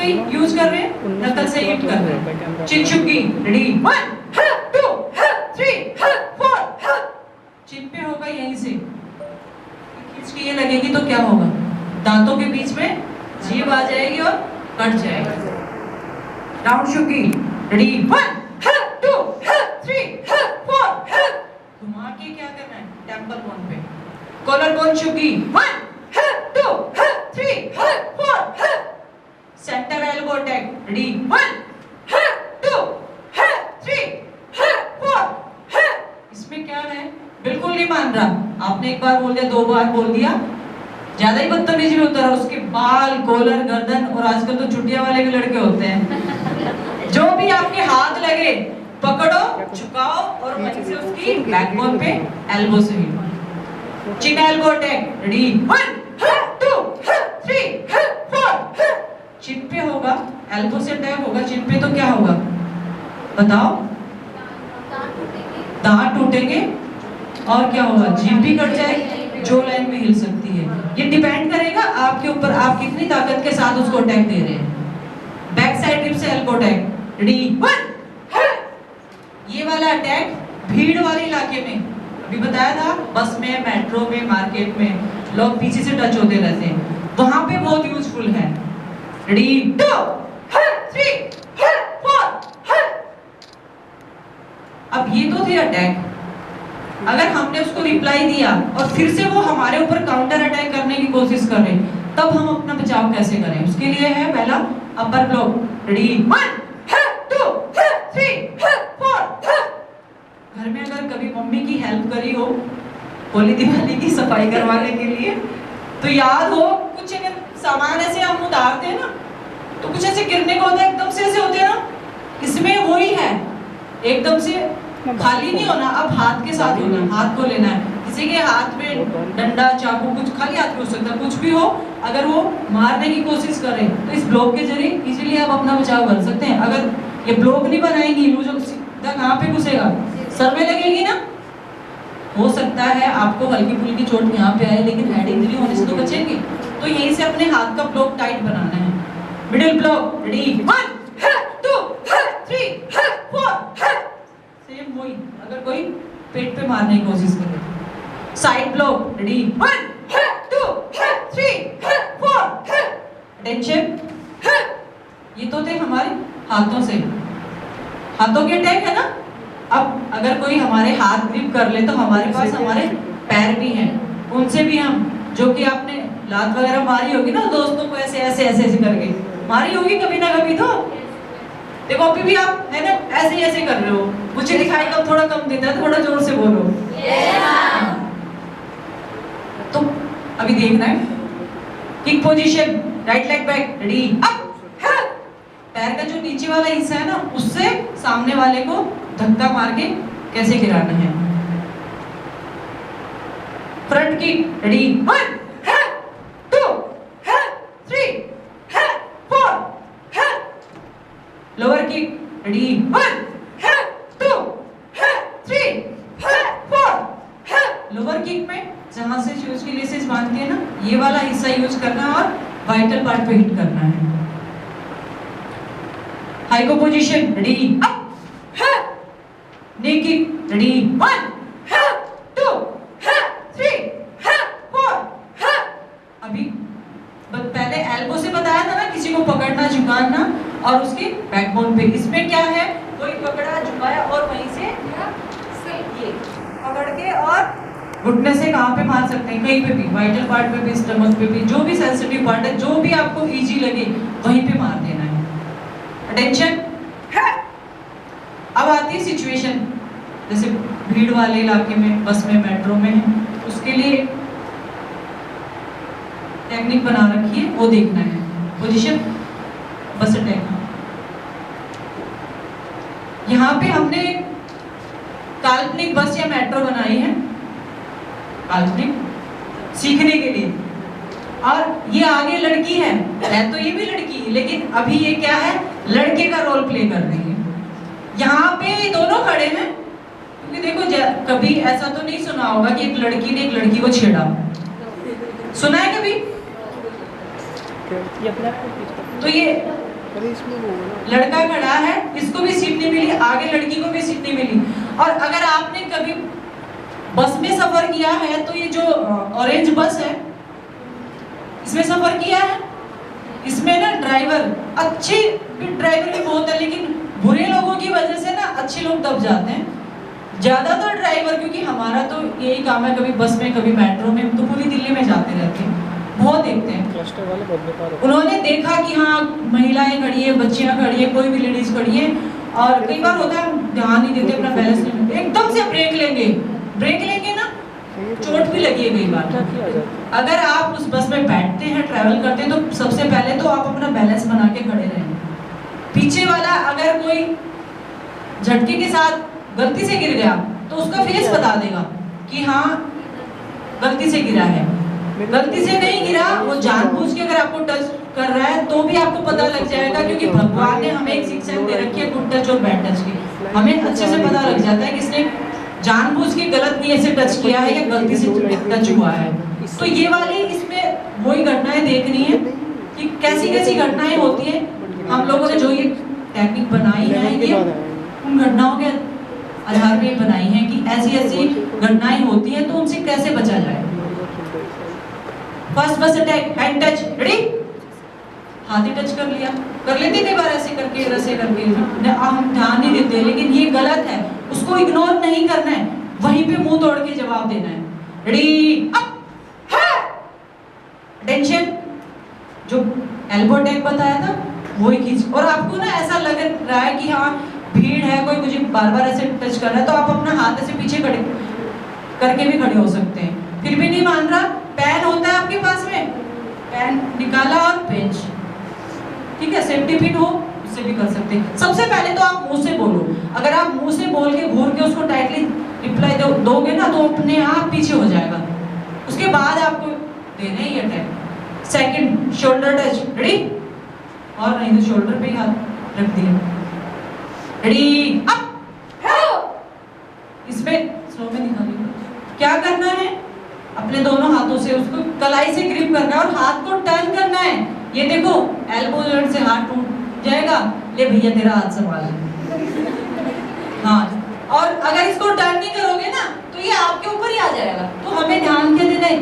पे यूज कर रहे हैं, नकल से हिट कर रहे हैं। चिन चुपकी, रेडी 1 2 3 4। चिन पे होगा यहीं से खींच के ये लगेगी तो क्या होगा, दांतों के बीच में जीभ आ जाएगी और कट जाएगी। राउंड चुपकी, रेडी 1 2 3 4। घुमा के क्या करना है, टेम्पल बोन पे। कॉलर बोन चुपकी 1 2 3 4। Centre elbow attack, ready 1 2 3 4। इसमें क्या है, बिल्कुल नहीं मान रहा। आपने एक बार बोल दिया, दो बार बोल दिया, ज्यादा ही बदतमीजी में उतरा। उसके बाल, कॉलर, गर्दन, और आजकल तो चुटिया वाले भी लड़के होते हैं। जो भी आपके हाथ लगे पकड़ो, झुकाओ और वहीं से उसकी बैकबोन पे एल्बो से हिट। चिन एल्बो अटैक, रेडी 1 2 3 4। चिन पे होगा, एल्बो से अटैक होगा, चिन पे तो क्या होगा बताओ, दांत टूटेंगे और क्या होगा, जीभ भी कट जाएगी, जो लाइन भी हिल सकती है। ये डिपेंड करेगा आपके ऊपर, आप कितनी ताकत के साथ उसको अटैक दे रहे हैं। बैक साइड ग्रिप से एल्बो अटैक, रेडी 1। ये वाला अटैक भीड़ वाले इलाके में, अभी बताया था, बस में, मेट्रो में, मार्केट में लोग पीछे से टच होते रहते हैं, वहां पे बहुत यूजफुल है। रेडी 2 3 4। अब ये तो थे अटैक, अगर हमने उसको रिप्लाई दिया और फिर से वो हमारे ऊपर काउंटर अटैक करने की कोशिश कर रहे, तब हम अपना बचाव कैसे करें। उसके लिए है पहला अपर ब्लॉक, रेडी 1 2 3 4। घर में अगर कभी मम्मी की हेल्प करी हो होली दिवाली की सफाई करवाने के लिए, तो याद हो कुछ अगर सामान ऐसे हम उतारते हैं ना, तो कुछ ऐसे गिरने को होता है, एकदम से ऐसे होते हैं ना, इसमें वही है, एकदम से खाली नहीं होना, अब हाथ के साथ होना, हाथ को लेना है। किसी के हाथ में डंडा, चाकू, कुछ खाली हाथ में हो सकता है, कुछ भी हो, अगर वो मारने की कोशिश करे तो इस ब्लॉक के जरिए इजीली आप अपना बचाव कर सकते हैं। अगर ये ब्लॉक नहीं बनाएंगी, जो सीधा कहाँ पे घुसेगा, सर में लगेगी ना। हो सकता है आपको हल्की फुल्की चोट यहाँ पे आए, लेकिन हेड इंजरी होने से तो बचेंगे। तो यहीं से अपने हाथ का ब्लॉक टाइट बनाना है। Middle block, ready 1 2 3 4। सेम वही, अगर कोई पेट पे मारने की कोशिश करे। Side block, ready 1 2 3 4। अटेंशन, ये तो थे हमारे हाथों से, हाथों के अटैक है ना। अब अगर कोई हमारे हाथ ग्रिप कर ले, तो हमारे पास हमारे पैर भी हैं, उनसे भी हम, जो कि आपने लात वगैरह मारी होगी ना दोस्तों को, ऐसे ऐसे ऐसे ऐसे करके मारी होगी कभी ना कभी। तो देखो अभी भी आप है ना ऐसे ऐसे कर रहे हो, मुझे दिखाई कम थोड़ा कम देता है, थोड़ा जोर से बोलो। तो अभी देखना है kick position, right leg back, ready up. पैर का जो नीचे वाला हिस्सा है ना, उससे सामने वाले को धक्का मार के कैसे गिराना है। Front kick, ready 1 2 3 4। Lower kick, ready 1 2 3 4। Lower kick में जहां से शूज की लेसेस बांधती है ना, ये वाला हिस्सा यूज करना और वाइटल पार्ट पे हिट करना है। हाइको position, ready up. Knee kick, ready 1 2 3 4। अभी पहले एल्बो से बताया था ना, किसी को पकड़ना, झुकाना और उसके बैकबोन पे। इसमें क्या है, कोई पकड़ा, झुकाया और वहीं से ये पकड़ के और घुटने से कहाँ पे मार सकते हैं, कहीं पे भी, वाइटल पार्ट पे भी, स्टमक पे भी, जो भी सेंसिटिव पार्ट है, जो भी आपको इजी लगे वहीं पे मार देना है। अटेंशन। अब आती है सिचुएशन, जैसे भीड़ वाले इलाके में, बस में, मेट्रो में है, उसके लिए टेक्निक बना रखी है, वो देखना है। पोजीशन, बस अटैक। यहाँ पे हमने काल्पनिक बस या मेट्रो बनाई है, काल्पनिक सीखने के लिए। और ये आगे लड़की है तो ये भी लड़की, लेकिन अभी ये क्या है, लड़के का रोल प्ले कर रही है। यहाँ पे दोनों खड़े हैं, क्योंकि देखो कभी ऐसा तो नहीं सुना होगा कि एक लड़की ने एक लड़की को छेड़ा, सुना है कभी? तो ये लड़का खड़ा है, इसको भी सीट नहीं मिली, आगे लड़की को भी सीट नहीं मिली। और अगर आपने कभी बस में सफर किया है तो ये जो ऑरेंज बस है इसमें सफर किया है, इसमें ना ड्राइवर अच्छे ड्राइवर भी बहुत है, लेकिन बुरे लोगों की वजह से ना अच्छे लोग दब जाते हैं। ज्यादातर ड्राइवर, क्योंकि हमारा तो यही काम है, कभी बस में कभी मेट्रो में, तो पूरी दिल्ली में जाते रहते हैं, बहुत देखते हैं। उन्होंने देखा कि हाँ महिलाएं खड़ी है, बच्चियां खड़ी है, कोई भी लेडीज खड़ी है, और कई बार होता है हम ध्यान नहीं देते, अपना बैलेंस नहीं देते, एकदम से ब्रेक लेंगे ना, चोट भी लगी है कई बार। अगर आप उस बस में बैठते हैं, ट्रैवल करते हैं, तो सबसे पहले तो आप अपना बैलेंस बना के खड़े रहें। पीछे वाला अगर कोई झटके के साथ गलती से गिर गया तो उसका फेस बता देगा कि हाँ गलती से गिरा है। गलती से नहीं गिरा, वो जानबूझ के अगर आपको टच कर रहा है तो भी आपको पता लग जाएगा, क्योंकि भगवान ने हमें एक शिक्षा दे रखी है गुड टच और बैड टच की। हमें अच्छे से पता लग जाता है कि इसने जानबूझ के गलत नीयत से टच किया है या गलती से टच हुआ है। तो ये वाली इसमें वही घटनाएं देखनी है कि कैसी कैसी घटनाएं होती है। हम लोगों ने जो ये टेक्निक बनाई है ये उन घटनाओं के आधार पे बनाई है कि ऐसी ऐसी घटनाएं होती हैं तो उनसे कैसे बचा जाए। फर्स्ट बस अटैक, हैंड टच, रेडी, हाथी टच कर लिया, कर लेते थे बार ऐसे करके हम ध्यान नहीं देते, लेकिन ये गलत है, उसको इग्नोर नहीं करना है, वहीं पे मुंह तोड़ के जवाब देना है। Ready, up, attention. जो एल्बो अटैक बताया था वही खींच, और आपको ना ऐसा लग रहा है कि हाँ भीड़ है, कोई मुझे बार बार ऐसे टच कर रहा है, तो आप अपना हाथ ऐसे पीछे खड़े करके भी खड़े हो सकते हैं। फिर भी नहीं मान रहा, पेन होता है आपके पास में, पेन निकाला और पेंच, ठीक है, सेफ्टी पिन हो उससे भी कर सकते हैं। सबसे पहले तो आप मुंह से बोलो, अगर आप मुंह से बोल के घूर के उसको टाइटली रिप्लाई दोगे ना तो अपने आप पीछे हो जाएगा, उसके बाद आपको देना ही attack. Second, shoulder touch, ready, और नहीं तो शोल्डर पे ही हाथ रख दिया, रेडी, अप, इसमें स्लो में दिखाइए क्या करना है। अपने दोनों हाथों से उसको कलाई से ग्रिप करना है और हाथ को टर्न करना है। ये देखो एल्बो जॉइंट से हाथ टूट जाएगा, ले भैया तेरा हाथ संभाल। हाँ, और अगर इसको टर्न नहीं करोगे ना तो ये आपके ऊपर ही आ जाएगा। तो हमें ध्यान क्या देना है,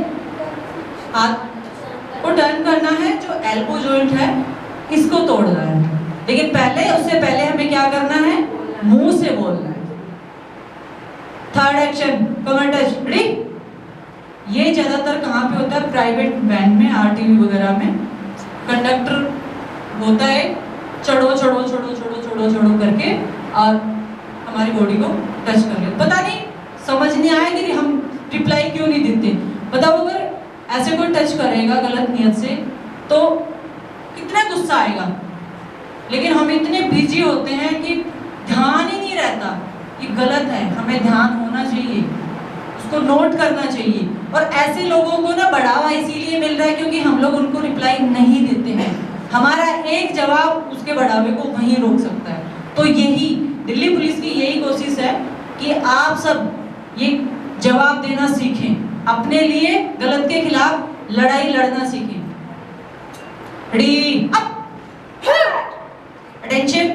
हाथ को टर्न करना है, जो एल्बो जॉइंट है इसको तोड़ना है। लेकिन पहले उससे पहले हमें क्या करना है, मुंह से बोलना है। थर्ड एक्शन, कमर टच, रेडी। ये ज्यादातर कहाँ पे होता है, प्राइवेट वैन में, आरटीवी वगैरह में कंडक्टर होता है, चढ़ो चढ़ो चढ़ो चढ़ो चढ़ो चढ़ो करके और हमारी बॉडी को टच कर ले। पता नहीं समझ नहीं आया कि हम रिप्लाई क्यों नहीं देते। बताओ अगर ऐसे कोई टच करेगा गलत नियत से तो कितना गुस्सा आएगा, लेकिन हम इतने बिजी होते हैं कि ध्यान ही नहीं रहता कि गलत है। हमें ध्यान होना चाहिए, उसको नोट करना चाहिए। और ऐसे लोगों को ना बढ़ावा इसीलिए मिल रहा है क्योंकि हम लोग उनको रिप्लाई नहीं देते हैं। हमारा एक जवाब उसके बढ़ावे को वहीं रोक सकता है। तो यही दिल्ली पुलिस की यही कोशिश है कि आप सब ये जवाब देना सीखें, अपने लिए गलत के खिलाफ लड़ाई लड़ना सीखें। Ready, up, attention,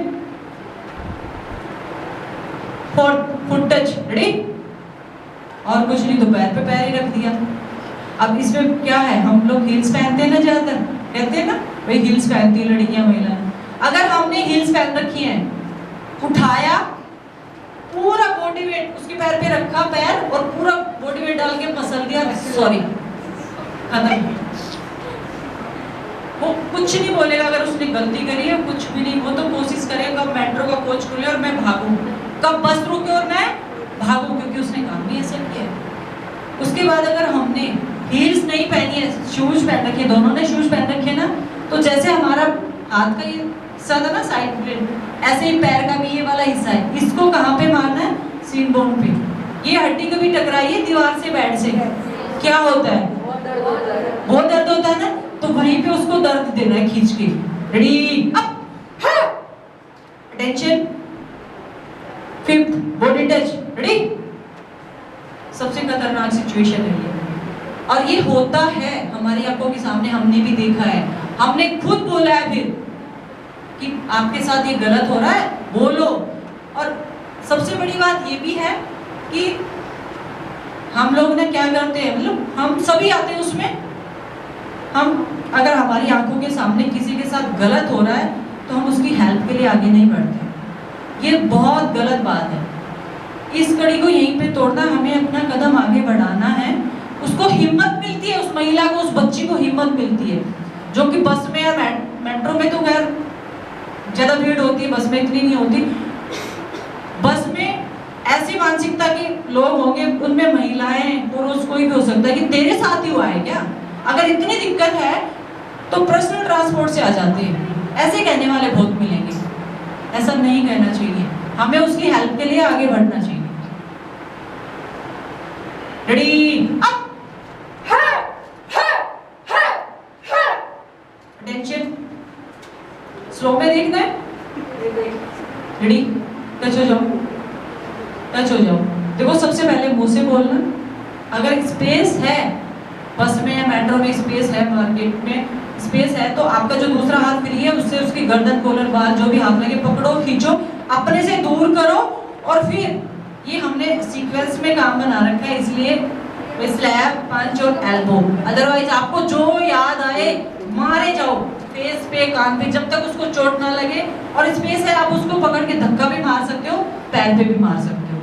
foot touch, ready, और कुछ नहीं तो पैर पे पैर ही रख दिया। अब इसमें क्या है, हम लोग हील्स पहनते हैं ना, ज्यादातर कहते हैं ना भाई हील्स पहनती है लड़कियां, महिलाएं। अगर हमने हील्स पहन रखी हैं, उठाया, पूरा बॉडी वेट उसके पैर पे रखा, पैर और पूरा बॉडी वेट डाल के मसल दिया, सॉरी, खत्म। वो कुछ नहीं बोलेगा अगर उसने गलती करी है, कुछ भी नहीं। वो तो कोशिश करेगा कब मेट्रो का कोच खुले और मैं भागूं, कब बस रुके और मैं भागूं, क्योंकि उसने काम भी ऐसा किया है। उसके बाद अगर हमने हील्स नहीं पहनी है, शूज पहन रखे, दोनों ने शूज पहन रखे ना, तो जैसे हमारा हाथ का ये हिस्सा था ना साइड प्लेट, ऐसे ही पैर का भी ये वाला हिस्सा है, इसको कहाँ पे मारना है, सीन बोन पे। ये हड्डी कभी टकराई है दीवार से, बेड से, क्या होता है, बहुत दर्द होता है ना, तो वहीं पे उसको दर्द देना है खींच के। Ready, up, attention, fifth, body touch, ready. सबसे खतरनाक सिचुएशन है ये, और ये होता है हमारी आंखों के सामने, हमने भी देखा है, हमने खुद बोला है। फिर कि आपके साथ ये गलत हो रहा है, बोलो। और सबसे बड़ी बात ये भी है कि हम लोग ना क्या करते हैं, मतलब हम सभी आते हैं उसमें, हम अगर हमारी आंखों के सामने किसी के साथ गलत हो रहा है तो हम उसकी हेल्प के लिए आगे नहीं बढ़ते। ये बहुत गलत बात है। इस कड़ी को यहीं पे तोड़ना, हमें अपना कदम आगे बढ़ाना है। उसको हिम्मत मिलती है, उस महिला को, उस बच्ची को हिम्मत मिलती है, जो कि बस में या मेट्रो में तो खैर ज्यादा भीड़ होती है, बस में इतनी नहीं होती। बस में ऐसी मानसिकता के लोग होंगे, उनमें महिलाएं, पुरुष, कोई भी हो सकता है कि तेरे साथ ही हुआ है क्या, अगर इतनी दिक्कत है तो पर्सनल ट्रांसपोर्ट से आ जाते हैं। ऐसे कहने वाले बहुत मिलेंगे। ऐसा नहीं कहना चाहिए, हमें उसकी हेल्प के लिए आगे बढ़ना चाहिए। रेडी, अप, अटेंशन, स्लो में देखना है। रेडी, टच हो जाओ, टच हो जाओ। देखो सबसे पहले मुंह से बोलना। अगर स्पेस है बस में या मेट्रो में, स्पेस है, मार्केट में स्पेस है, तो आपका जो दूसरा हाथ फ्री है उससे उसकी गर्दन, कॉलर, बाल जो भी हाथ लगे पकड़ो, खींचो, अपने से दूर करो। और फिर ये हमने सीक्वेंस में काम बना रखा है, इसलिए स्लैप, पंच और एल्बो। अदरवाइज आपको जो याद आए मारे जाओ, फेस पे, कान पे, जब तक उसको चोट ना लगे। और स्पेस है, आप उसको पकड़ के धक्का भी मार सकते हो, पैर पे भी मार सकते हो।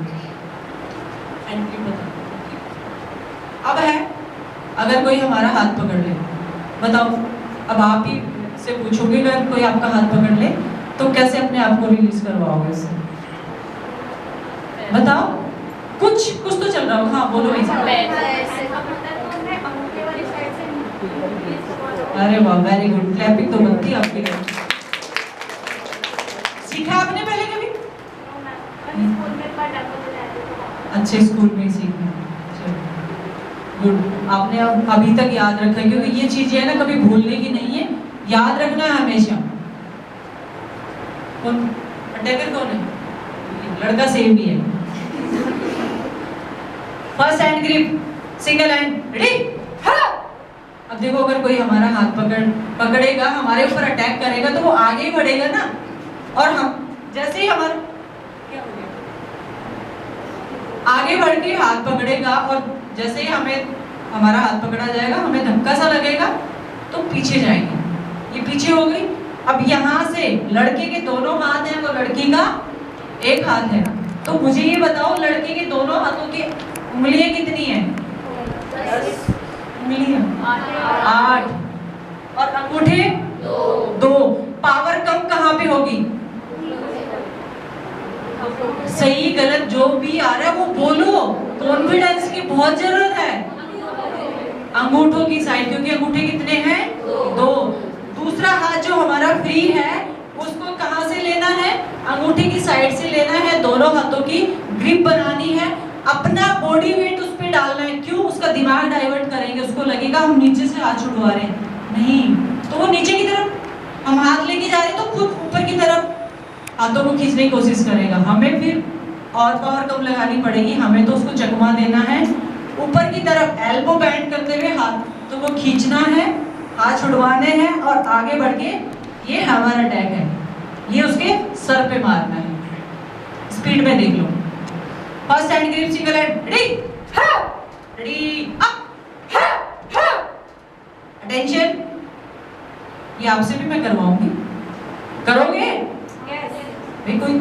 अब है, अगर कोई हमारा हाथ पकड़ ले, बताओ, अब आप ही से पूछोगे, अगर कोई आपका हाथ पकड़ ले तो कैसे अपने आप को रिलीज करवाओगे इससे? बताओ, कुछ तो चल रहा हो। हाँ बोलो भाई। अरे वाह, वेरी गुड, क्लैपिंग तो बनती है आपके लिए। सीखा आपने पहले कभी? अच्छे स्कूल में सीखा, गुड। आपने अभी तक याद रखा है, क्योंकि ये चीजें है ना कभी भूलने की नहीं है, याद रखना है हमेशा। कौन अटैकर कौन है? लड़का सेम ही है। First hand grip, single hand, ready. अब देखो, अगर कोई हमारा हाथ पकड़ेगा, हमारे ऊपर अटैक करेगा, तो वो आगे ही बढ़ेगा ना। और हम जैसे ही हमारा क्या हो गया, आगे बढ़ के हाथ पकड़ेगा, और जैसे ही हमारा हाथ पकड़ा जाएगा, हमें धक्का सा लगेगा तो पीछे जाएंगे। ये पीछे हो गई। अब यहाँ से लड़के के दोनों हाथ हैं, वो लड़की का एक हाथ है। तो मुझे ये बताओ, लड़के के दोनों हाथों की उंगलियां कितनी हैं? 10 उंगलियां, 8। और अंगूठे 2। पावर कम कहाँ पे होगी? सही गलत जो भी आ रहा है वो बोलो, कॉन्फिडेंस की बहुत जरूरत है। अंगूठों की साइड, क्योंकि अंगूठे कितने हैं? 2। दूसरा हाथ जो हमारा फ्री है, उसको कहाँ से लेना है? अंगूठे की साइड से लेना है। दोनों हाथों की ग्रिप बनानी है, अपना बॉडी वेट उस पे डालना है। क्यों? उसका दिमाग डाइवर्ट करेंगे, उसको लगेगा हम नीचे से हाथ छुड़वा रहे हैं, नहीं, तो वो नीचे की तरफ हम हाथ लेके जा रहे हैं, तो खुद ऊपर की तरफ हाथों को खींचने की कोशिश करेगा। हमें फिर और पावर कम लगानी पड़ेगी, हमें तो उसको चकमा देना है ऊपर की तरफ, एल्बो बैंड करते हुए हाथ तो वो खींचना है, हाथ छुड़वाने हैं और आगे बढ़ के ये हमारा अटैक है, ये उसके सर पे मारना है। स्पीड में देख लो। First hand grip, single hand, ready, ready, up, attention. ये आपसे भी मैं करवाऊंगी, करोगे? भाई कोई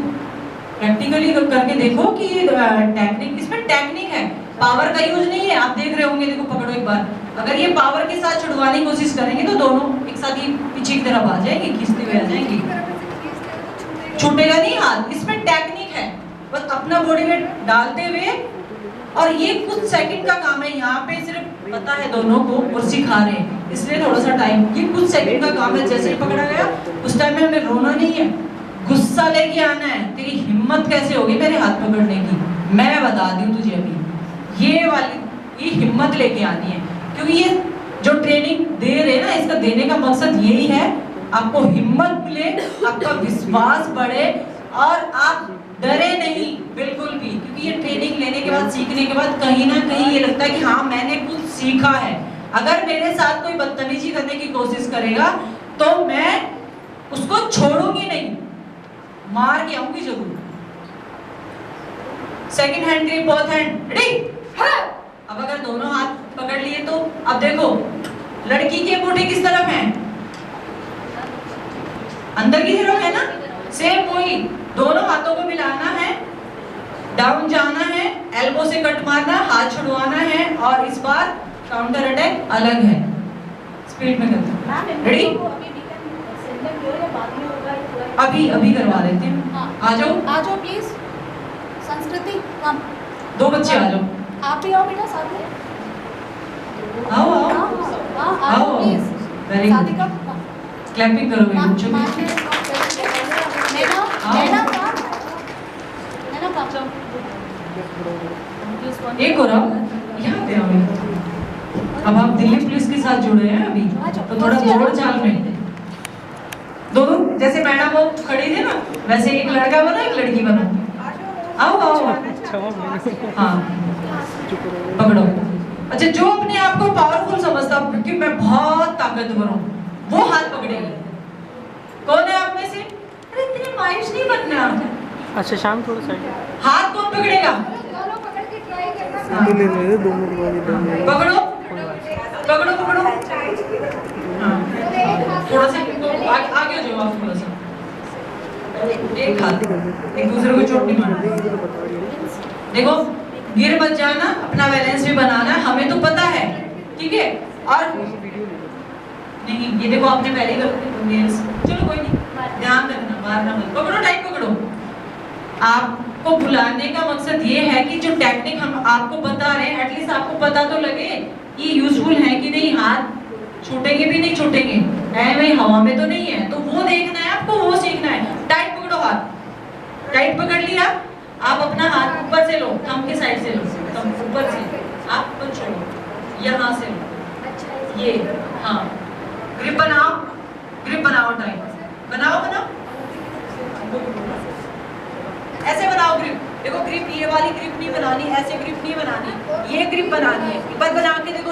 प्रैक्टिकली करके देखो कि ये टेक्निक, इसमें टेक्निक है, पावर का यूज नहीं है। आप देख रहे होंगे, देखो पकड़ो एक बार, अगर ये पावर के साथ छुड़वाने की कोशिश करेंगे तो दोनों एक साथ ही पीछे की तरफ आ जाएंगे, खींचते हुए आ जाएंगे, छूटेगा नहीं हाथ। इसमें टेक्निक है, बस अपना बॉडी वेट डालते हुए, और ये कुछ सेकंड का काम है। यहाँ पे सिर्फ पता है दोनों को और सिखा रहे हैं, इसलिए थोड़ा सा टाइम, ये कुछ सेकंड का काम है। जैसे ही पकड़ा गया उस टाइम में हमें रोना नहीं है, गुस्सा लेके आना है। तेरी हिम्मत कैसे होगी मेरे हाथ पकड़ने की, मैं बता दूं तुझे अभी। ये वाली हिम्मत लेके आनी है, क्योंकि ये जो ट्रेनिंग दे रहे हैं ना, इसका देने का मकसद यही है, आपको हिम्मत मिले, आपका विश्वास बढ़े और आप डरे नहीं बिल्कुल भी। क्योंकि ये ट्रेनिंग लेने के बाद, सीखने के बाद कहीं ना कहीं ये लगता है कि हाँ मैंने कुछ सीखा है। अगर मेरे साथ कोई बदतमीजी करने की कोशिश करेगा तो मैं उसको छोड़ूंगी नहीं, मार के आऊंगी जरूर। Second hand grip, both hand, ready. अब अगर दोनों हाथ पकड़ लिए तो अब देखो लड़की के अंगूठे किस तरफ हैं, अंदर की तरफ है ना। सेम वही, दोनों हाथों को मिलाना है, डाउन जाना है, एल्बो से कट मारना, हाथ छुड़वाना है और इस बार काउंटर अटैक अलग है। स्पीड में करते हैं, रेडी। अभी अभी करवा देते हैं। आ जाओ प्लीज। संस्कृति कम, 2 बच्चे आ जाओ। आप भी आओ बेटा साथ में। आओ आओ आओ प्लीज। वेरी गुड, क्लैपिंग करो मेरे बच्चों की। एक हो रहा यहाँ पे आओ। अब आप दिल्ली पुलिस के साथ जुड़े हैं अभी, तो थोड़ा दौड़ चाल में दोनों, जैसे मैडम वो खड़ी थी ना, वैसे एक लड़का बनो एक लड़की बनो। आओ आओ, हाँ पकड़ो। अच्छा, जो अपने आप को पावरफुल समझता कि मैं बहुत ताकतवर हूँ, वो हाथ पकड़ेगी। कौन है आप में से? अरे इतने मायूस नहीं बनना। अच्छा शाम थोड़ा साइड, हाथ कौन पकड़ेगा? पकड़ो पकड़ो पकड़ो, हाँ थोड़ा सा आगे जाओ आप, थोड़ा सा। एक हाथ, एक दूसरे को चोट नहीं मारना। देखो गिर मत जाना, अपना बैलेंस भी बनाना, हमें तो पता है, ठीक है। और नहीं, ये देखो आपने पहले ही, चलो कोई नहीं, ध्यान रखना, मारना मत। पकड़ो, टाइट पकड़ो। आपको बुलाने का मकसद ये है कि जो टेक्निक हम आपको बता रहे हैं, एटलीस्ट आपको पता तो लगे ये यूजफुल है कि नहीं। हाथ छूटेंगे भी नहीं छूटेंगे, है भाई हवा में तो नहीं है, तो वो देखना है आपको, वो सीखना है। टाइट पकड़ो हाथ, टाइट पकड़ लिया। आप अपना हाथ ऊपर से लो, थंब के साइड से लो, थंब ऊपर से, आप मत छोड़ो, यहाँ से लो, ये, हाँ ग्रिप बनाओ, ग्रिप बनाओ, टाइट बनाओ, बनाओ ऐसे बनाओ ग्रिप। देखो ग्रिप ये वाली ग्रिप नहीं बनानी, ऐसे ग्रिप नहीं बनानी, ये ग्रिप बनानी है। एक बार बना के देखो।